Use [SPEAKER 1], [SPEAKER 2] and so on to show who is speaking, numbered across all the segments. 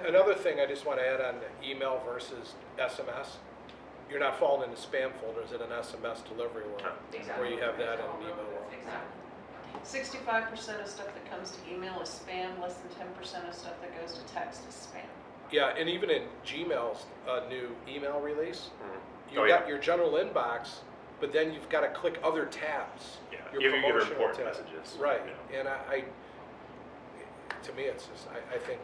[SPEAKER 1] Another thing I just want to add on the email versus SMS, you're not falling into spam folders in an SMS delivery world, where you have that in an email world.
[SPEAKER 2] Exactly.
[SPEAKER 3] 65% of stuff that comes to email is spam, less than 10% of stuff that goes to text is spam.
[SPEAKER 1] Yeah, and even in Gmail's new email release,
[SPEAKER 4] Mm-hmm.
[SPEAKER 1] you've got your general inbox, but then you've got to click other tabs.
[SPEAKER 4] Yeah,
[SPEAKER 1] Your
[SPEAKER 4] you have your
[SPEAKER 1] promotional
[SPEAKER 4] report
[SPEAKER 1] tabs.
[SPEAKER 4] messages.
[SPEAKER 1] Right,
[SPEAKER 4] Yeah.
[SPEAKER 1] and to me, it's just, I think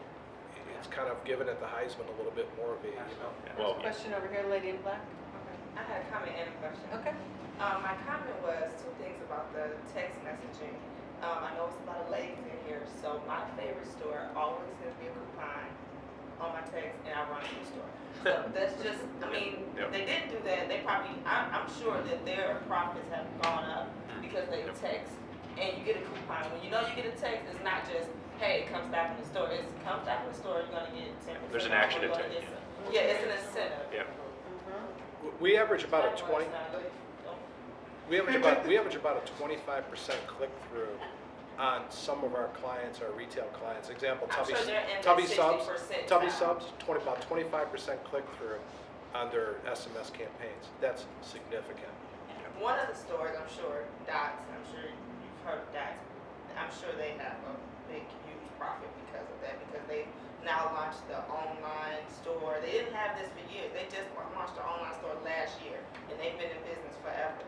[SPEAKER 1] it's kind of given it the Heisman a little bit more of a, you know.
[SPEAKER 4] Yeah. Well,
[SPEAKER 3] Question over here, lady in black.
[SPEAKER 5] I had a comment and a question.
[SPEAKER 3] Okay.
[SPEAKER 5] My comment was two things about the text messaging. I know it's a lot of ladies in here, so my favorite store always sends me a coupon on my text, and I run to the store. So that's just, I mean, if they didn't do that, they probably, I'm sure that their profits have gone up because they text, and you get a coupon. When you know you get a text, it's not just, hey, it comes back in the store. It's comes back in the store, you're gonna get 10%.
[SPEAKER 4] There's an action to
[SPEAKER 5] off,
[SPEAKER 4] take.
[SPEAKER 5] Yeah, it's an incentive.
[SPEAKER 4] Yeah.
[SPEAKER 1] We average about a 20. We average about a 25% click through on some of our clients, our retail clients. Example, Tubby Subs, about 25% click through on their SMS campaigns. That's significant.
[SPEAKER 5] One of the stores, I'm sure, Dots, I'm sure you've heard of Dots. I'm sure they have a big, huge profit because of that, because they now launched the online store. They didn't have this for years. They just launched the online store last year, and they've been in business forever.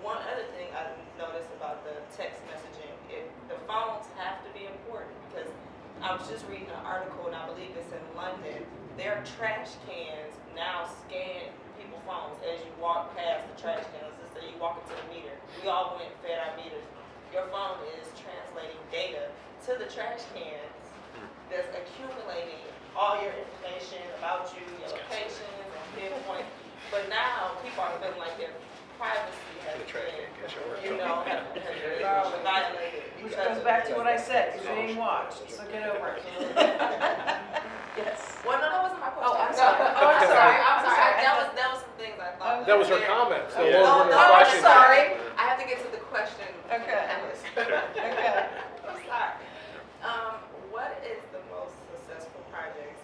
[SPEAKER 5] One other thing I noticed about the text messaging, the phones have to be important, because I was just reading an article, and I believe it's in London. Their trash cans now scan people's phones as you walk past the trash cans. Let's say you walk into the meter. We all went and fed our meters. Your phone is translating data to the trash cans that's accumulating all your information about you, your locations, and pinpoint. But now people are feeling like their privacy has been, you know, has been violated.
[SPEAKER 3] Which goes back to what I said, you're being watched, so get over it. Yes.
[SPEAKER 5] Well, no, that wasn't my question.
[SPEAKER 3] Oh, I'm sorry. Oh, I'm sorry.
[SPEAKER 5] I'm sorry. That was some things I thought.
[SPEAKER 1] That was her comment. So
[SPEAKER 4] Yeah.
[SPEAKER 1] what was her
[SPEAKER 5] I'm
[SPEAKER 1] question?
[SPEAKER 5] sorry. I have to get to the question.
[SPEAKER 3] Okay. Okay.
[SPEAKER 5] I'm sorry. What is the most successful projects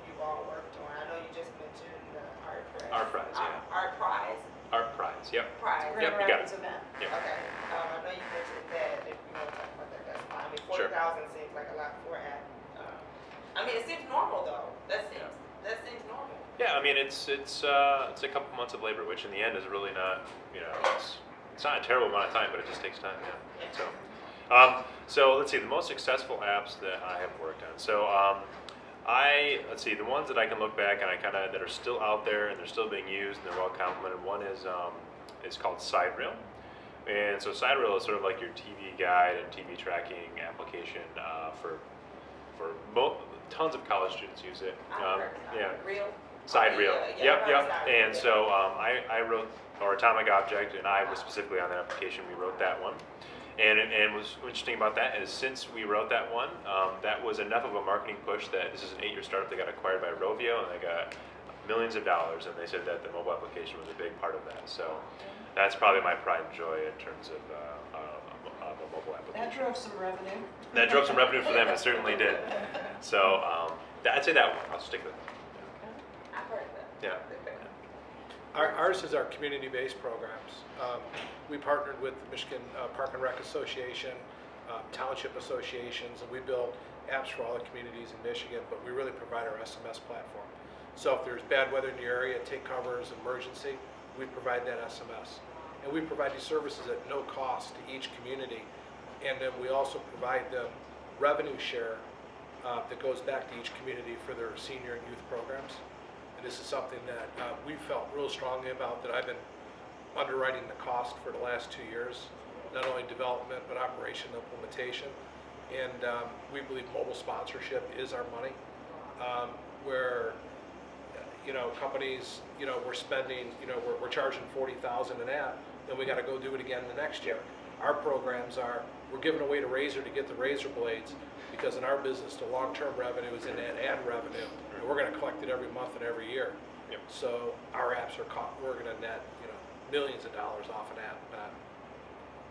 [SPEAKER 5] you've all worked on? I know you just mentioned the Art Prize.
[SPEAKER 4] Art Prize, yeah.
[SPEAKER 5] Art Prize.
[SPEAKER 4] Art Prize, yep.
[SPEAKER 5] Prize.
[SPEAKER 4] Yep,
[SPEAKER 3] Grand
[SPEAKER 4] you got
[SPEAKER 3] Rapids
[SPEAKER 4] it.
[SPEAKER 3] event.
[SPEAKER 4] Yep.
[SPEAKER 5] Okay. I know you mentioned that. If you want to talk about that, that's fine. I mean,
[SPEAKER 4] Sure.
[SPEAKER 5] 40,000 seems like a lot for an. I mean, it seems normal though. That seems normal.
[SPEAKER 4] Yeah, I mean it's a couple months of labor, which in the end is really not, you know, it's not a terrible amount of time, but it just takes time. Yeah. So let's see, the most successful apps that I have worked on. So let's see, the ones that I can look back and that are still out there and they're still being used and they're well complemented. One is called SideRail, and so SideRail is sort of like your TV guide and TV tracking application for tons of college students use it. Yeah.
[SPEAKER 5] Real.
[SPEAKER 4] SideRail.
[SPEAKER 5] Yeah,
[SPEAKER 4] Yep. And so I wrote, or Atomic Object, and I was specifically on that application. We wrote that one. And what's interesting about that is since we wrote that one, that was enough of a marketing push that this is an 8-year startup that got acquired by Rovio, and they got millions of dollars, and they said that the mobile application was a big part of that. So that's probably my pride and joy in terms of a mobile application.
[SPEAKER 3] That drove some revenue.
[SPEAKER 4] That drove some revenue for them, it certainly did. So I'd say that one. I'll stick with it.
[SPEAKER 5] I've heard of that.
[SPEAKER 4] Yeah.
[SPEAKER 1] Ours is our community-based programs. We partnered with the Michigan Park and Rec Association, township associations, and we build apps for all the communities in Michigan, but we really provide our SMS platform. So if there's bad weather in your area, take covers, emergency, we provide that SMS. And we provide these services at no cost to each community. And then we also provide them revenue share that goes back to each community for their senior and youth programs. And this is something that we felt real strongly about, that I've been underwriting the cost for the last 2 years, not only development but operation implementation. And we believe mobile sponsorship is our money, where companies, we're spending, we're charging $40,000 an app, then we got to go do it again the next year. Our programs are, we're giving away the razor to get the razor blades, because in our business, the long-term revenue is in that ad revenue, and we're going to collect it every month and every year.
[SPEAKER 4] Yep.
[SPEAKER 1] So our apps are, we're going to net, millions of dollars off an app.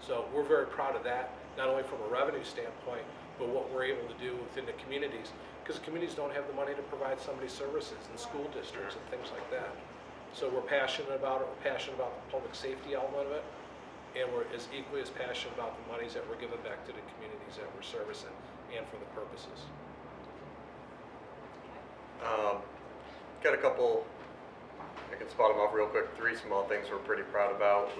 [SPEAKER 1] So we're very proud of that, not only from a revenue standpoint, but what we're able to do within the communities, because communities don't have the money to provide somebody services in school districts and things like that. So we're passionate about it, we're passionate about the public safety element of it, and we're as equally as passionate about the monies that we're giving back to the communities that we're servicing and for the purposes.
[SPEAKER 2] Got a couple, I can spot them off real quick, 3 small things we're pretty proud about.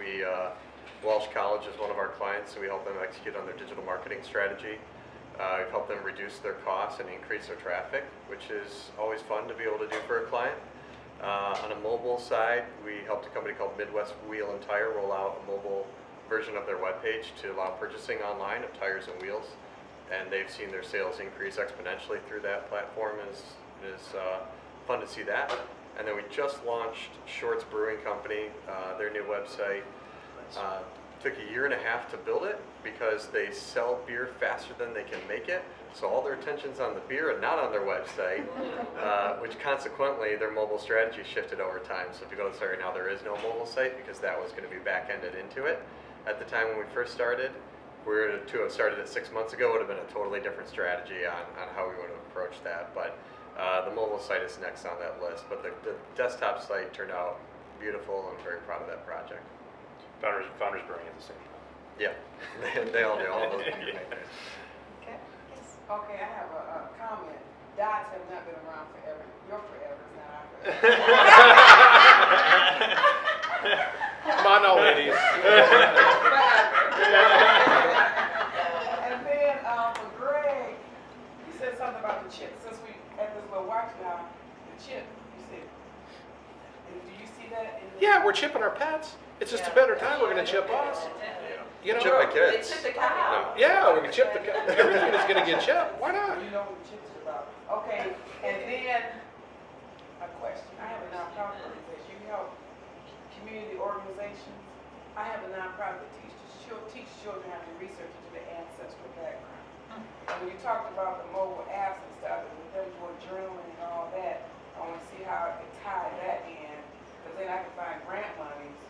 [SPEAKER 2] Walsh College is one of our clients, so we help them execute on their digital marketing strategy. We've helped them reduce their costs and increase their traffic, which is always fun to be able to do for a client. On a mobile side, we helped a company called Midwest Wheel and Tire roll out a mobile version of their webpage to allow purchasing online of tires and wheels, and they've seen their sales increase exponentially through that platform. It is fun to see that. And then we just launched Shorts Brewing Company, their new website. Took a year and a half to build it because they sell beer faster than they can make it. So all their attention's on the beer and not on their website, which consequently their mobile strategy shifted over time. So if you go to the site right now, there is no mobile site because that was going to be back-ended into it. At the time when we first started, we were to have started it 6 months ago, it would have been a totally different strategy on how we would have approached that. But the mobile site is next on that list. But the desktop site turned out beautiful, and I'm very proud of that project.
[SPEAKER 4] Founders Brewing at the same time.
[SPEAKER 2] Yeah, they all do, all those people make it.
[SPEAKER 3] Okay, yes.
[SPEAKER 6] Okay, I have a comment. Dots have not been around forever. Your forever is not our forever.
[SPEAKER 1] Come on now, ladies.
[SPEAKER 6] And then for Greg, you said something about the chip. Since we at this little watch now, the chip, you said, and do you see that? In the
[SPEAKER 1] Yeah, we're chipping our pets. It's just a better time we're going to chip us. You know,
[SPEAKER 2] Chip my
[SPEAKER 5] They
[SPEAKER 2] kids.
[SPEAKER 5] took the cow.
[SPEAKER 1] yeah, we can chip the cat. Everything is going to get chipped. Why not?
[SPEAKER 6] You know what the chip is about. Okay, and then a question. I have a nonprofit organization. You help community organizations. I have a nonprofit that teach children how to research into their ancestral background. And when you talked about the mobile apps and stuff, and with them doing journaling and all that, I want to see how I can tie that in, because then I can find grant monies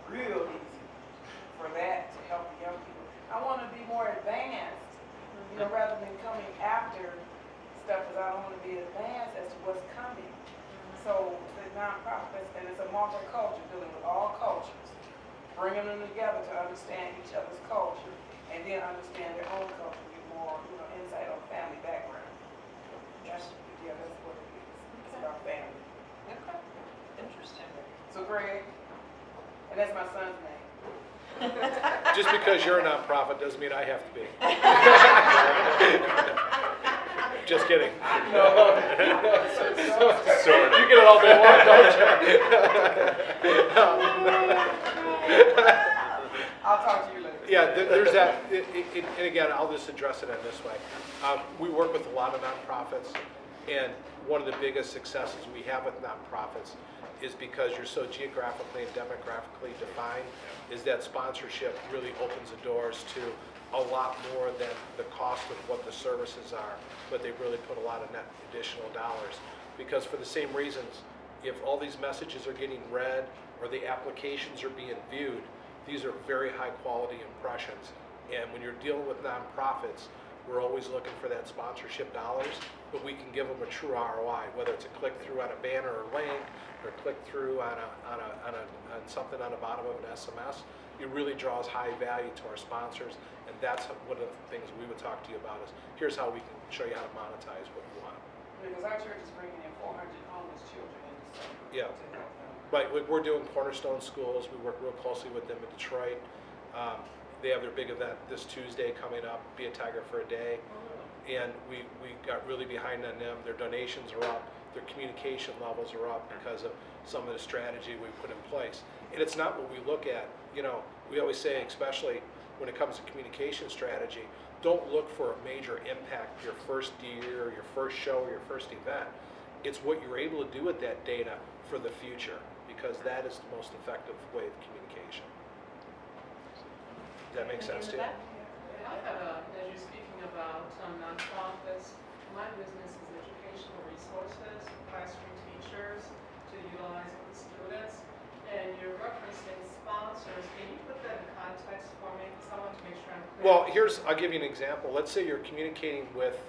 [SPEAKER 6] real easy for that to help the young people. I want to be more advanced, you know, rather than coming after stuff, because I don't want to be advanced as to what's coming. So the nonprofits, and it's a multicultural, dealing with all cultures, bringing them together to understand each other's culture, and then understand their own culture, get more, you know, insight on family background. That's what it is. It's about family.
[SPEAKER 3] Okay, interesting.
[SPEAKER 6] So Greg, and that's my son's name.
[SPEAKER 1] Just because you're a nonprofit doesn't mean I have to be. Just kidding. No. You get it all day long, don't you?
[SPEAKER 6] I'll talk to you later.
[SPEAKER 1] Yeah, there's that, and again, I'll just address it in this way. We work with a lot of nonprofits, and one of the biggest successes we have with nonprofits is because you're so geographically and demographically defined, is that sponsorship really opens the doors to a lot more than the cost of what the services are, but they really put a lot of net additional dollars. Because for the same reasons, if all these messages are getting read or the applications are being viewed, these are very high quality impressions. And when you're dealing with nonprofits, we're always looking for that sponsorship dollars, but we can give them a true ROI, whether it's a click through on a banner or link, or click through on something on the bottom of an SMS. It really draws high value to our sponsors, and that's one of the things we would talk to you about is, here's how we can show you how to monetize what you want.
[SPEAKER 6] Because our church is bringing in 400 homeless children in December.
[SPEAKER 1] Yeah.
[SPEAKER 6] To help them.
[SPEAKER 1] But we're doing Cornerstone Schools. We work real closely with them in Detroit. They have their big event this Tuesday coming up, Be a Tiger for a Day. And we got really behind on them. Their donations are up. Their communication levels are up because of some of the strategy we put in place. And it's not what we look at. You know, we always say, especially when it comes to communication strategy, don't look for a major impact your first year, or your first show, or your first event. It's what you're able to do with that data for the future, because that is the most effective way of communication. Does that make sense to you?
[SPEAKER 7] I have as you're speaking about nonprofits, my business is educational resources, classroom teachers to utilize with the students. and you're referencing sponsors. Can you put that in context for me? Because I want to make sure I'm clear.
[SPEAKER 1] Well, I'll give you an example. Let's say you're communicating with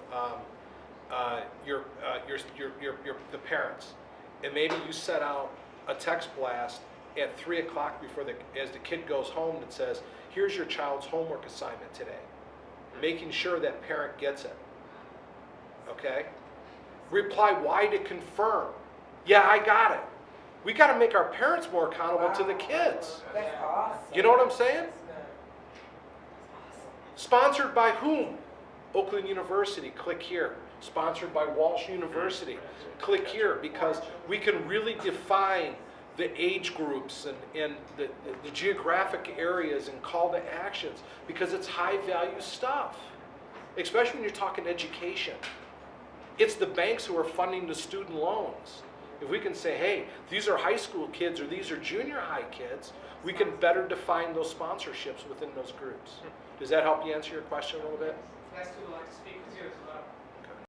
[SPEAKER 1] the parents, and maybe you set out a text blast at 3 o'clock as the kid goes home that says, here's your child's homework assignment today. Making sure that parent gets it. Okay? Reply Y to confirm. Yeah, I got it. We got to make our parents more accountable to the kids.
[SPEAKER 6] That's awesome.
[SPEAKER 1] You know what I'm saying?
[SPEAKER 6] That's good.
[SPEAKER 1] Sponsored by whom? Oakland University, click here. Sponsored by Walsh University, click here, because we can really define the age groups and the geographic areas and call to actions, because it's high value stuff, especially when you're talking education. It's the banks who are funding the student loans. If we can say, hey, these are high school kids or these are junior high kids, we can better define those sponsorships within those groups. Does that help you answer your question a little bit?
[SPEAKER 7] Nice to like speak with you as well.